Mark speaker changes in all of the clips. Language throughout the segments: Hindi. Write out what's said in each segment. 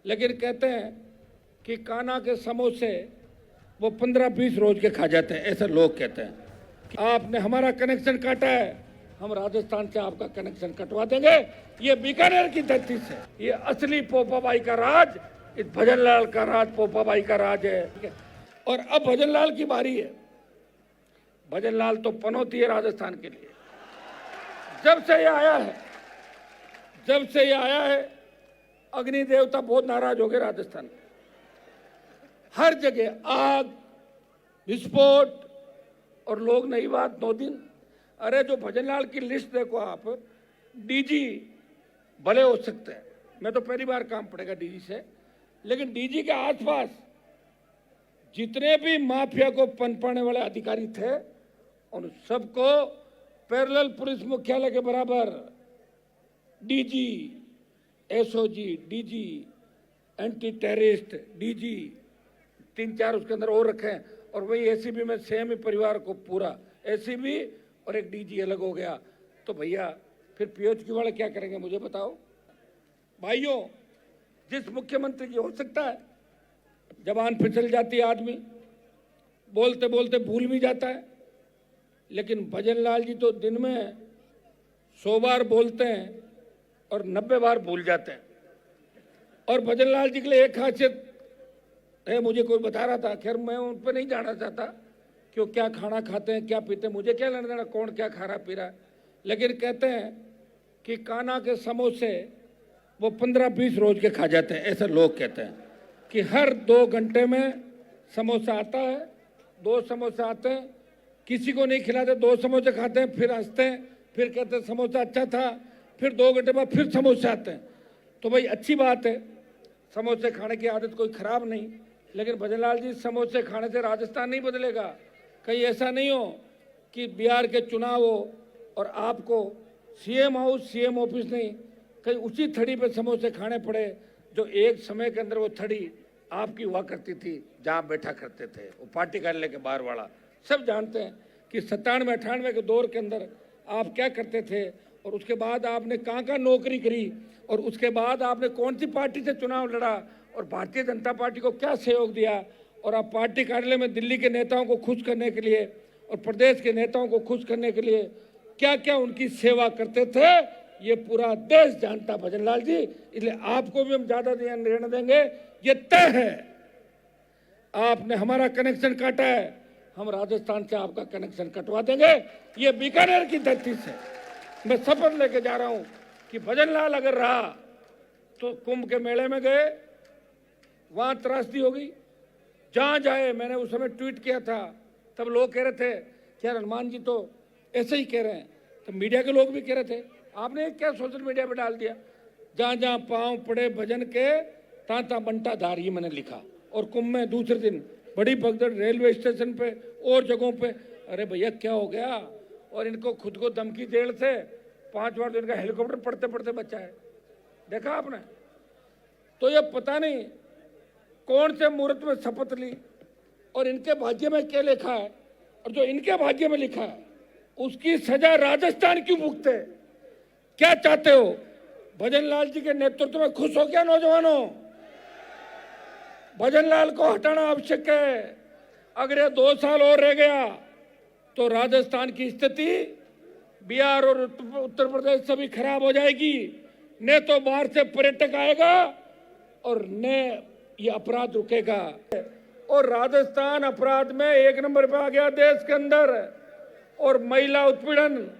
Speaker 1: लेकिन कहते हैं कि कान्हा के समोसे वो 15-20 रोज के खा जाते हैं, ऐसे लोग कहते हैं। आपने हमारा कनेक्शन काटा है, हम राजस्थान से आपका कनेक्शन कटवा देंगे। ये बीकानेर की धरती से, ये असली पोपाबाई का राज, इस भजनलाल का राज पोपाबाई का राज है। और अब भजनलाल की बारी है। भजनलाल तो पनौती है राजस्थान के लिए। जब से ये आया है अग्नि देवता बहुत नाराज हो गए राजस्थान में। हर जगह आग, विस्फोट और लोग नई बात 9 दिन। अरे जो भजनलाल की लिस्ट देखो आप, डीजी भले हो सकते हैं, मैं तो पहली बार काम पड़ेगा डीजी से, लेकिन डीजी के आसपास जितने भी माफिया को पनपाने वाले अधिकारी थे उन सबको पैरेलल पुलिस मुख्यालय के बराबर DG, SOG, DG, anti terrorist DG, 3-4 उसके अंदर और रखे हैं। और वही एसीबी में सेम ही परिवार को पूरा एसीबी और एक डीजी अलग हो गया। तो भैया फिर पीएचक्यू वाले क्या करेंगे मुझे बताओ। भाइयों, जिस मुख्यमंत्री की हो सकता है जबान फिसल जाती है, आदमी बोलते बोलते भूल भी जाता है, लेकिन भजनलाल जी तो दिन में 100 बार बोलते हैं और 90 बार भूल जाते हैं। और भजनलाल जी के लिए एक खासियत है, मुझे कोई बता रहा था, खैर मैं उन पर नहीं जाना चाहता कि वो क्या खाना खाते हैं, क्या पीते हैं, मुझे क्या लेना देना कौन क्या खा रहा पी रहा है। लेकिन कहते हैं कि कान्हा के समोसे वो 15-20 रोज के खा जाते हैं, ऐसे लोग कहते हैं कि हर 2 घंटे में समोसा आता है, 2 समोसा आते हैं, किसी को नहीं खिलाते, 2 समोसे खाते हैं, फिर हंसते हैं, फिर कहते हैं समोसा अच्छा था, फिर 2 घंटे बाद फिर समोसे आते हैं। तो भाई अच्छी बात है, समोसे खाने की आदत कोई खराब नहीं, लेकिन भजनलाल जी समोसे खाने से राजस्थान नहीं बदलेगा। कहीं ऐसा नहीं हो कि बिहार के चुनाव हो और आपको सीएम हाउस, सीएम ऑफिस नहीं, कहीं उसी थड़ी पे समोसे खाने पड़े जो एक समय के अंदर वो थड़ी आपकी हुआ करती थी, जहाँ बैठा करते थे वो पार्टी कार्यालय के बाहर वाला। सब जानते हैं कि 97-98 के दौर के अंदर आप क्या करते थे और उसके बाद आपने कहाँ नौकरी करी और उसके बाद आपने कौन सी पार्टी से चुनाव लड़ा और भारतीय जनता पार्टी को क्या सहयोग दिया। और आप पार्टी कार्यालय में दिल्ली के नेताओं को खुश करने के लिए और प्रदेश के नेताओं को खुश करने के लिए क्या क्या उनकी सेवा करते थे, ये पूरा देश जानता भजनलाल जी। इसलिए आपको भी हम ज्यादा निर्णय देंगे, ये तय है। आपने हमारा कनेक्शन काटा है, हम राजस्थान से आपका कनेक्शन कटवा देंगे। ये बीकानेर की धरती से मैं शपथ लेके जा रहा हूं कि भजनलाल अगर रहा तो कुंभ के मेले में गए, वहां त्रासदी हो गई, जहां जाए। मैंने उस समय ट्वीट किया था, तब लोग कह रहे थे कि यार हनुमान जी तो ऐसे ही कह रहे हैं, तो मीडिया के लोग भी कह रहे थे, आपने क्या सोशल मीडिया पे डाल दिया, जहां जहां पांव पड़े भजन के तांता बंटा धार, ये मैंने लिखा। और कुंभ में दूसरे दिन बड़ी भगदड़ रेलवे स्टेशन पे और जगहों पे। अरे भैया क्या हो गया। और इनको खुद को धमकी जेल से 5 बार तो इनका हेलीकॉप्टर पढ़ते पढ़ते बचा है, देखा आपने। तो ये पता नहीं कौन से मुहूर्त में शपथ ली और इनके भाग्य में क्या लिखा है, और जो इनके भाग्य में लिखा है उसकी सजा राजस्थान क्यों भुगते। क्या चाहते हो, भजनलाल जी के नेतृत्व में खुश हो क्या नौजवानों। भजनलाल को हटाना आवश्यक है। अगर ये 2 साल और रह गया तो राजस्थान की स्थिति बिहार और उत्तर प्रदेश से भी खराब हो जाएगी। न तो बाहर से पर्यटक आएगा और न ये अपराध रुकेगा। और राजस्थान अपराध में 1 नंबर पे आ गया देश के अंदर। और महिला उत्पीड़न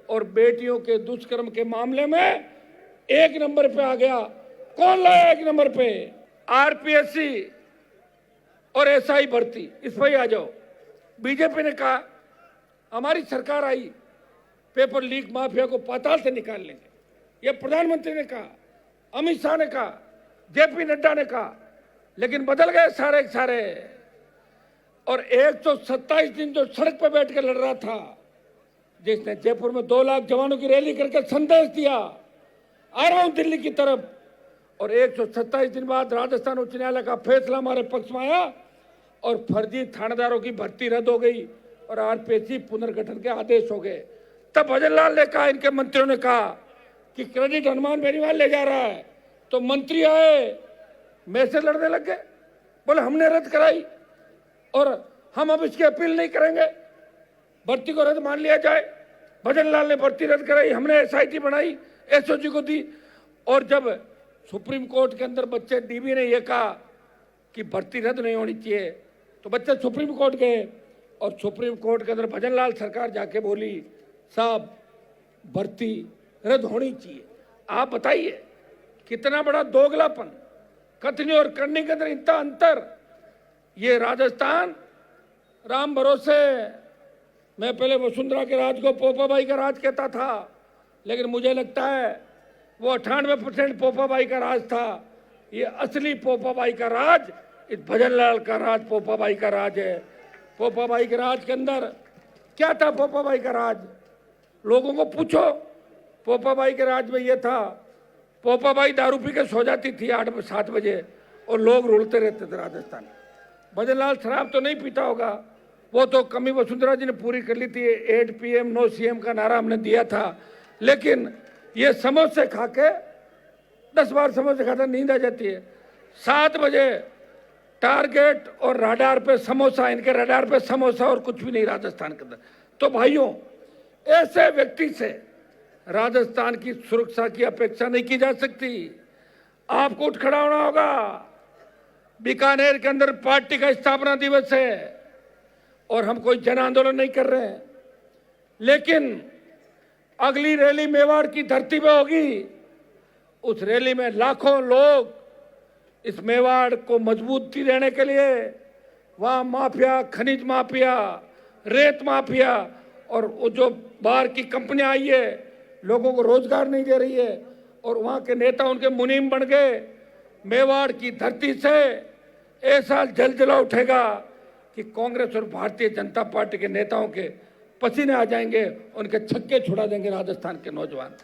Speaker 1: और बेटियों के दुष्कर्म के मामले में 1 नंबर पे आ गया। कौन लाया 1 नंबर पे? आरपीएससी और एसआई भर्ती, इस पर ही आ जाओ। बीजेपी ने कहा हमारी सरकार आई पेपर लीक माफिया को पाताल से निकाल लेंगे, ये प्रधानमंत्री ने कहा, अमित शाह ने कहा, जेपी नड्डा ने कहा, लेकिन बदल गए सारे के सारे। और 127 दिन जो सड़क पर बैठ कर लड़ रहा था, जिसने जयपुर में 2 लाख जवानों की रैली करके संदेश दिया आ रहा हूं दिल्ली की तरफ, और 127 दिन बाद राजस्थान उच्च न्यायालय का फैसला हमारे पक्ष में आया और फर्जी थानेदारों की भर्ती रद्द हो गई और आरपीएससी पुनर्गठन के आदेश हो गए। तब भजनलाल ने कहा, इनके मंत्रियों ने कहा कि क्रेडिट हनुमान बेनीवाल ले जा रहा है। तो मंत्री आए मैं से लड़ने लग गए, बोले हमने रद्द कराई और हम अब इसकी अपील नहीं करेंगे, भर्ती को रद्द मान लिया जाए। भजन लाल ने भर्ती रद्द कराई, हमने एसआईटी बनाई, एसओजी को दी। और जब सुप्रीम कोर्ट के अंदर बच्चे डीबी ने यह कहा कि भर्ती रद्द नहीं होनी चाहिए, तो बच्चे सुप्रीम कोर्ट गए और सुप्रीम कोर्ट के अंदर भजन लाल सरकार जाके बोली साहब भर्ती रद्द होनी चाहिए। आप बताइए कितना बड़ा दोगलापन, कथनी और करनी के अंदर इतना अंतर। ये राजस्थान राम भरोसे, मैं पहले वसुंधरा के राज को पोपाबाई का राज कहता था, लेकिन मुझे लगता है वो 98% पोपाबाई का राज था। ये असली पोपाबाई का राज इस भजनलाल का राज पोपाबाई का राज है। पोपाबाई के राज के अंदर क्या था? पोपाबाई का राज लोगों को पूछो, पोपाबाई के राज में ये था, पोपाबाई दारू पी के सो जाती थी 8-7 बजे और लोग रुलते रहते थे राजस्थान। भजनलाल शराब तो नहीं पीता होगा, वो तो कमी वसुंधरा जी ने पूरी कर ली थी। 8 PM नो CM का नारा हमने दिया था, लेकिन ये समोसे खा के 10 बार समोसे खाता नींद आ जाती है। 7 बजे टारगेट और रडार पे समोसा, इनके रडार पे समोसा और कुछ भी नहीं राजस्थान के अंदर। तो भाइयों, ऐसे व्यक्ति से राजस्थान की सुरक्षा की अपेक्षा नहीं की जा सकती। आपको उठ खड़ा होना होगा। बीकानेर के अंदर पार्टी का स्थापना दिवस है और हम कोई जन आंदोलन नहीं कर रहे हैं, लेकिन अगली रैली मेवाड़ की धरती पे होगी। उस रैली में लाखों लोग इस मेवाड़ को मजबूती देने के लिए, वहां माफिया, खनिज माफिया, रेत माफिया और वो जो बाहर की कंपनियां आई है, लोगों को रोजगार नहीं दे रही है, और वहां के नेता उनके मुनीम बन गए। मेवाड़ की धरती से ऐसा जलजला उठेगा कि कांग्रेस और भारतीय जनता पार्टी के नेताओं के पसीने आ जाएंगे, उनके छक्के छुड़ा देंगे राजस्थान के नौजवान।